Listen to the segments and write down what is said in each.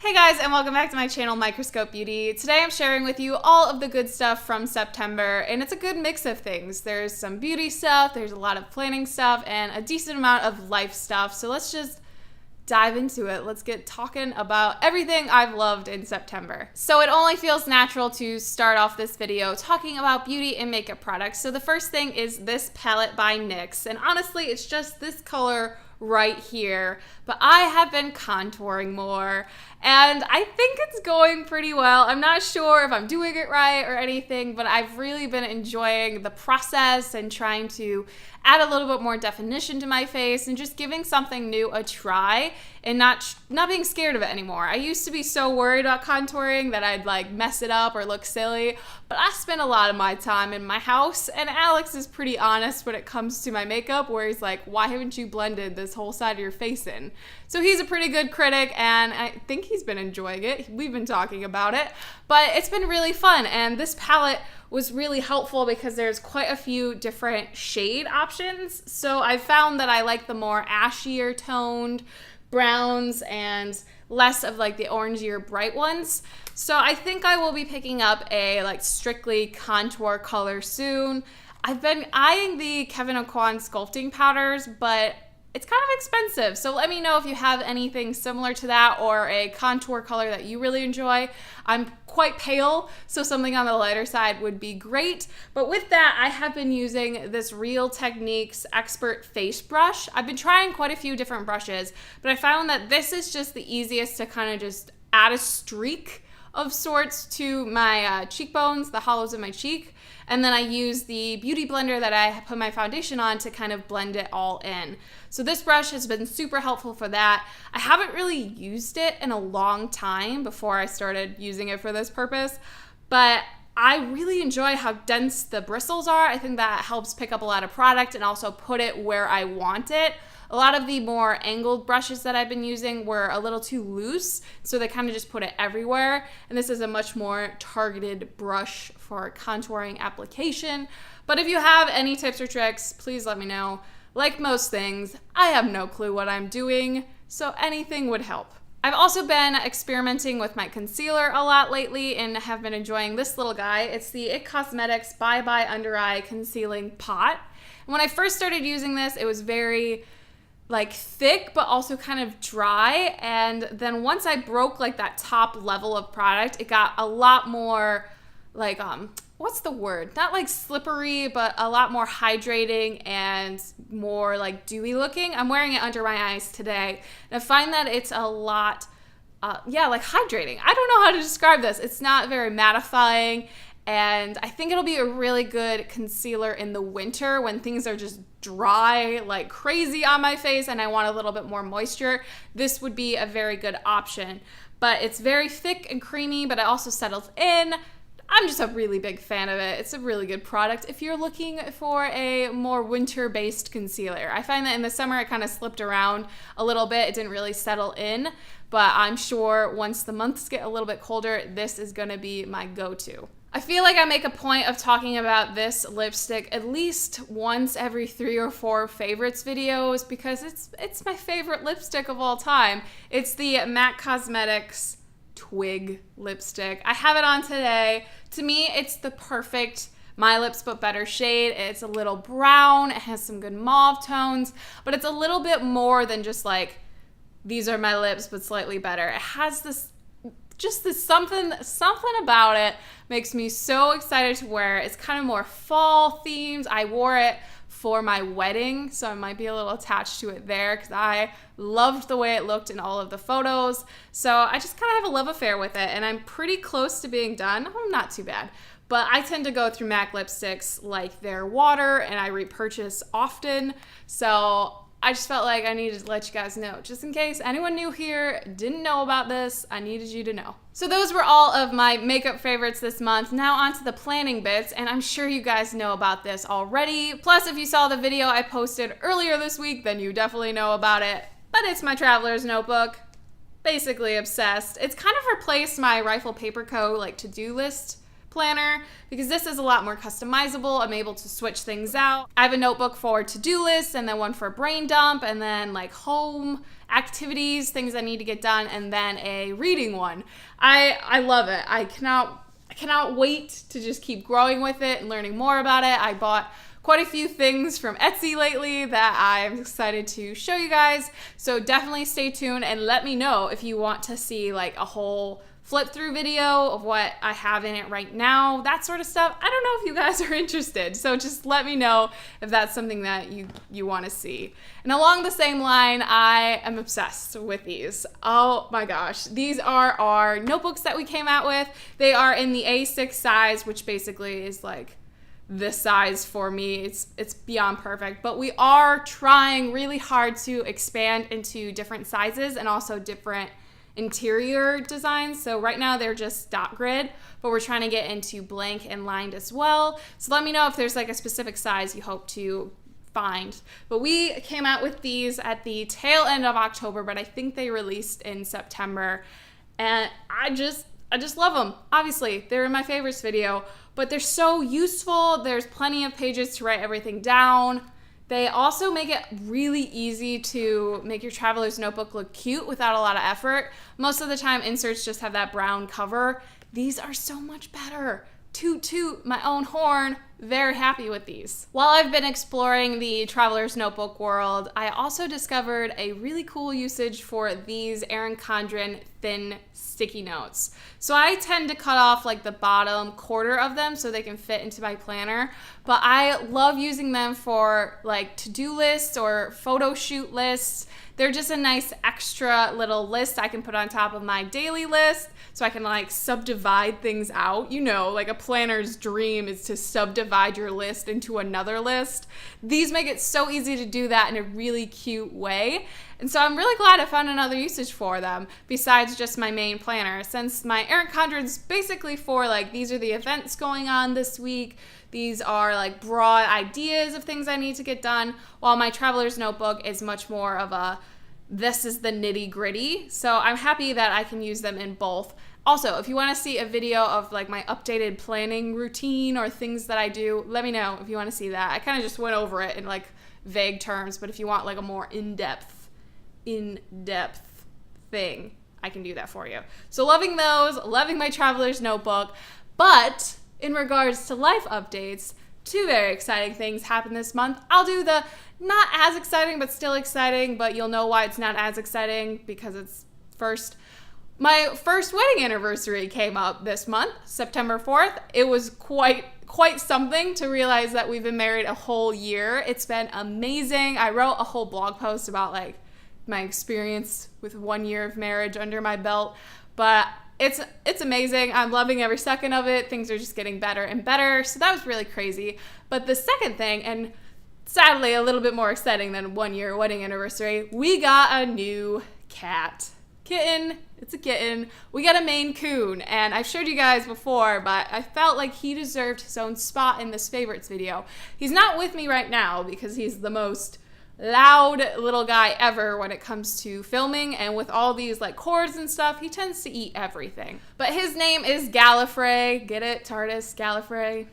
Hey guys, and welcome back to my channel, Microscope Beauty. Today I'm sharing with you all of the good stuff from September, and it's a good mix of things. There's some beauty stuff, there's a lot of planning stuff, and a decent amount of life stuff. So let's just dive into it. Let's get talking about everything I've loved in September. So it only feels natural to start off this video talking about beauty and makeup products. So the first thing is this palette by NYX, and honestly, it's just this color right here, but I have been contouring more and I think it's going pretty well. I'm not sure if I'm doing it right or anything, but I've really been enjoying the process and trying to add a little bit more definition to my face and just giving something new a try and not being scared of it anymore. I used to be so worried about contouring that I'd like mess it up or look silly, but I spend a lot of my time in my house, and Alex is pretty honest when it comes to my makeup, where he's like, why haven't you blended this whole side of your face in? So he's a pretty good critic, and I think he's been enjoying it. We've been talking about it, but it's been really fun, and this palette was really helpful because there's quite a few different shade options. So I found that I like the more ashier toned browns and less of like the orangier bright ones. So I think I will be picking up a like strictly contour color soon. I've been eyeing the Kevin Aucoin sculpting powders, but it's kind of expensive. So let me know if you have anything similar to that or a contour color that you really enjoy. I'm quite pale, so something on the lighter side would be great. But with that, I have been using this Real Techniques Expert Face Brush. I've been trying quite a few different brushes, but I found that this is just the easiest to kind of just add a streak of sorts to my cheekbones, the hollows of my cheek. And then I use the beauty blender that I put my foundation on to kind of blend it all in. So this brush has been super helpful for that. I haven't really used it in a long time before I started using it for this purpose, but I really enjoy how dense the bristles are. I think that helps pick up a lot of product and also put it where I want it. A lot of the more angled brushes that I've been using were a little too loose, so they kind of just put it everywhere. And this is a much more targeted brush for contouring application. But if you have any tips or tricks, please let me know. Like most things, I have no clue what I'm doing, so anything would help. I've also been experimenting with my concealer a lot lately and have been enjoying this little guy. It's the IT Cosmetics Bye Bye Under Eye Concealing Pot. And when I first started using this, it was very like thick but also kind of dry, and then once I broke like that top level of product, it got a lot more like what's the word, not like slippery, but a lot more hydrating and more like dewy looking. I'm wearing it under my eyes today, and I find that it's a lot like hydrating. I don't know how to describe this. It's not very mattifying, and I think it'll be a really good concealer in the winter when things are just dry like crazy on my face and I want a little bit more moisture. This would be a very good option. But it's very thick and creamy, but it also settles in. I'm just a really big fan of it. It's a really good product if you're looking for a more winter-based concealer. I find that in the summer it kind of slipped around a little bit. It didn't really settle in, but I'm sure once the months get a little bit colder, this is gonna be my go-to. I feel like I make a point of talking about this lipstick at least once every 3 or 4 favorites videos because it's my favorite lipstick of all time. It's the MAC Cosmetics Twig lipstick. I have it on today. To me, it's the perfect My Lips But Better shade. It's a little brown, it has some good mauve tones, but it's a little bit more than just like, these are my lips but slightly better. It has this something about it makes me so excited to wear it. It's kind of more fall themed. I wore it for my wedding, so I might be a little attached to it there because I loved the way it looked in all of the photos. So I just kind of have a love affair with it, and I'm pretty close to being done. I'm not too bad. But I tend to go through MAC lipsticks like they're water, and I repurchase often. So I just felt like I needed to let you guys know. Just in case anyone new here didn't know about this, I needed you to know. So those were all of my makeup favorites this month. Now on to the planning bits, and I'm sure you guys know about this already. Plus, if you saw the video I posted earlier this week, then you definitely know about it. But it's my traveler's notebook. Basically obsessed. It's kind of replaced my Rifle Paper Co. like to-do list planner because this is a lot more customizable. I'm able to switch things out. I have a notebook for to-do lists and then one for brain dump and then like home activities, things I need to get done, and then a reading one. I love it. I cannot wait to just keep growing with it and learning more about it. I bought quite a few things from Etsy lately that I'm excited to show you guys. So definitely stay tuned and let me know if you want to see like a whole flip through video of what I have in it right now, that sort of stuff. I don't know if you guys are interested, so just let me know if that's something that you want to see. And along the same line, I am obsessed with these. Oh my gosh, these are our notebooks that we came out with. They are in the A6 size, which basically is like this size for me. It's beyond perfect, but we are trying really hard to expand into different sizes and also different interior designs. So right now they're just dot grid, but we're trying to get into blank and lined as well. So let me know if there's like a specific size you hope to find. But we came out with these at the tail end of October, but I think they released in September. And I just love them. Obviously, they're in my favorites video, but they're so useful. There's plenty of pages to write everything down. They also make it really easy to make your traveler's notebook look cute without a lot of effort. Most of the time, inserts just have that brown cover. These are so much better. Toot toot my own horn. Very happy with these. While I've been exploring the traveler's notebook world, I also discovered a really cool usage for these Erin Condren thin sticky notes. So I tend to cut off like the bottom quarter of them so they can fit into my planner, but I love using them for like to-do lists or photo shoot lists. They're just a nice extra little list I can put on top of my daily list so I can like subdivide things out. You know, like a planner's dream is to subdivide your list into another list. These make it so easy to do that in a really cute way. And so I'm really glad I found another usage for them besides just my main planner, since my Erin Condren's basically for like, these are the events going on this week. These are like broad ideas of things I need to get done, while my traveler's notebook is much more of a, this is the nitty gritty. So I'm happy that I can use them in both. Also, if you want to see a video of like my updated planning routine or things that I do, let me know if you want to see that. I kind of just went over it in like vague terms, but if you want like a more in-depth thing, I can do that for you. So loving those, loving my traveler's notebook. But in regards to life updates, two very exciting things happened this month. I'll do the not as exciting but still exciting, but you'll know why it's not as exciting because it's first. My first wedding anniversary came up this month, September 4th. It was quite something to realize that we've been married a whole year. It's been amazing. I wrote a whole blog post about like my experience with 1 year of marriage under my belt, but it's amazing. I'm loving every second of it. Things are just getting better and better. So that was really crazy. But the second thing, and sadly a little bit more exciting than 1 year wedding anniversary, we got a new cat. Kitten. It's a kitten. We got a Maine Coon, and I've showed you guys before, but I felt like he deserved his own spot in this favorites video. He's not with me right now because he's the most loud little guy ever when it comes to filming, and with all these like cords and stuff, he tends to eat everything. But his name is Gallifrey. Get it? TARDIS, Gallifrey.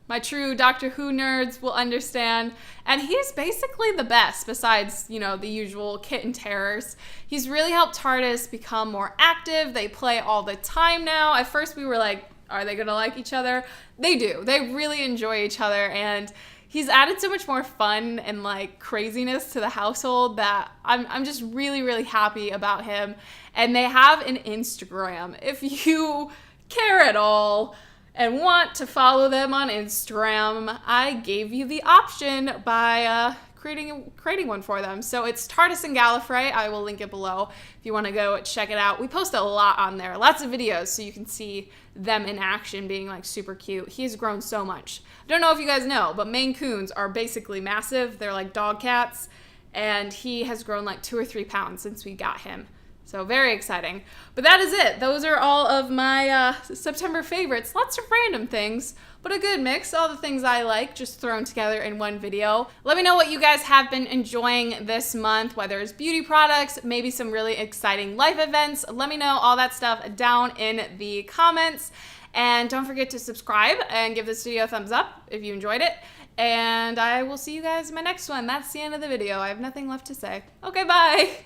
My true Doctor Who nerds will understand. And he's basically the best besides, you know, the usual kitten terrors. He's really helped TARDIS become more active. They play all the time now. At first we were like, are they gonna like each other? They do. They really enjoy each other, and he's added so much more fun and like craziness to the household that I'm just really, really happy about him. And they have an Instagram. If you care at all and want to follow them on Instagram, I gave you the option by creating one for them. So it's TARDIS and Gallifrey. I will link it below if you want to go check it out. We post a lot on there, lots of videos, so you can see them in action being like super cute. He's grown so much. I don't know if you guys know, but Maine Coons are basically massive. They're like dog cats, and he has grown like 2 or 3 pounds since we got him. So very exciting. But that is it. Those are all of my September favorites. Lots of random things, but a good mix. All the things I like just thrown together in one video. Let me know what you guys have been enjoying this month, whether it's beauty products, maybe some really exciting life events. Let me know all that stuff down in the comments. And don't forget to subscribe and give this video a thumbs up if you enjoyed it. And I will see you guys in my next one. That's the end of the video. I have nothing left to say. Okay, bye.